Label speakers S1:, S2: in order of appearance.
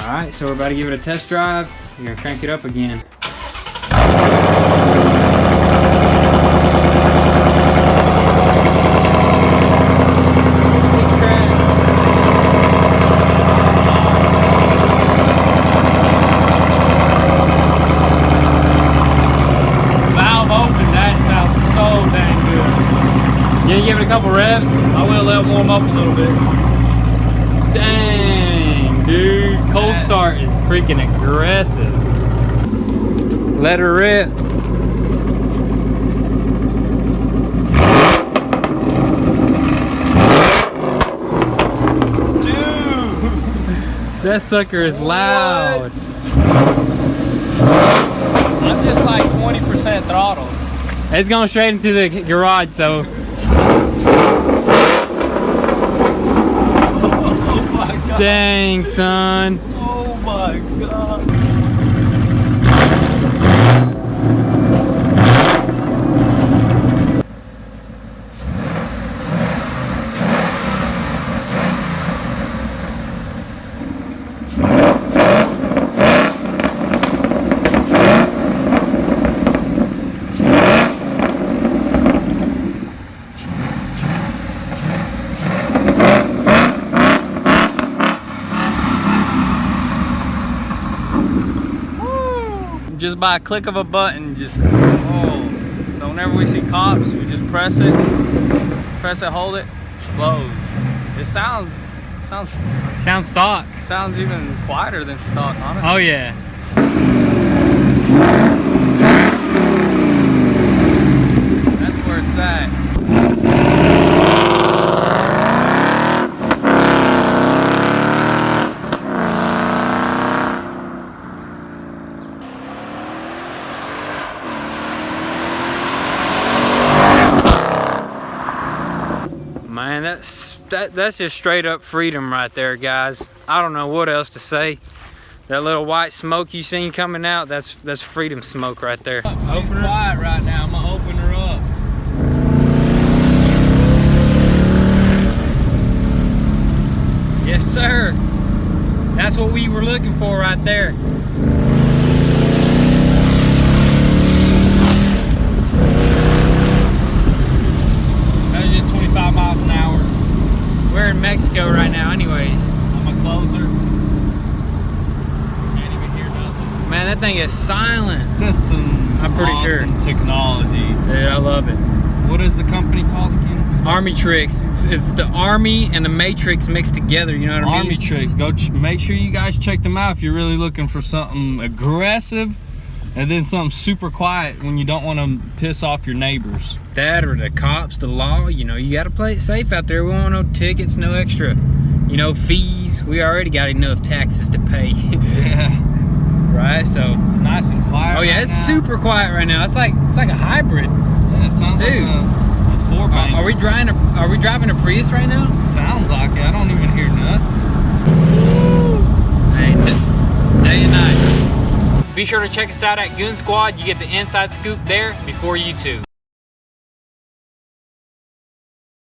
S1: Alright, so we're about to give it a test drive. We're gonna crank it up again.
S2: Valve open, that sounds so dang good.
S1: You give it a couple revs?
S2: I will let it warm up a little bit.
S1: Dang, dude. Cold start is freaking aggressive. Let her rip.
S2: Dude!
S1: That sucker is loud.
S2: I'm just like 20% throttle.
S1: It's going straight into the garage, so.
S2: Oh my god.
S1: Dang, son.
S2: Oh my god. Just by a click of a button, just oh. So whenever we see cops, we just press it, hold it, blows. It sounds
S1: stock.
S2: sounds even quieter than stock, honestly.
S1: Oh yeah.
S2: That's where it's at.
S1: Man, that's just straight up freedom right there, guys. I don't know what else to say. That little white smoke you seen coming out, that's freedom smoke right there.
S2: She's quiet right now. I'm gonna open her up.
S1: Yes, sir. That's what we were looking for right there.
S2: That was just 25 miles an hour.
S1: We're in Mexico right now anyways.
S2: I'm a closer. Can't even hear nothing.
S1: Man, that thing is silent.
S2: That's some
S1: I'm pretty sure.
S2: awesome technology.
S1: Dude, I love it.
S2: What is the company called again?
S1: ARMYTRIX. It's the Army and the Matrix mixed together, you know what I mean?
S2: ARMYTRIX. Go make sure you guys check them out if you're really looking for something aggressive and then something super quiet when you don't want to piss off your neighbors.
S1: That or the cops, the law, you know, you gotta play it safe out there. We don't want no tickets, no extra, you know, fees. We already got enough taxes to pay.
S2: Yeah.
S1: Right, so.
S2: It's nice and quiet.
S1: Oh yeah,
S2: right
S1: it's
S2: now.
S1: super quiet right now. It's like a hybrid.
S2: Yeah, it sounds
S1: Dude.
S2: like a four-banger.
S1: Are we driving a Prius right now?
S2: Sounds like it. I don't even hear nothing.
S1: Hey, day and night. Be sure to check us out at Goonzquad. You get the inside scoop there before YouTube.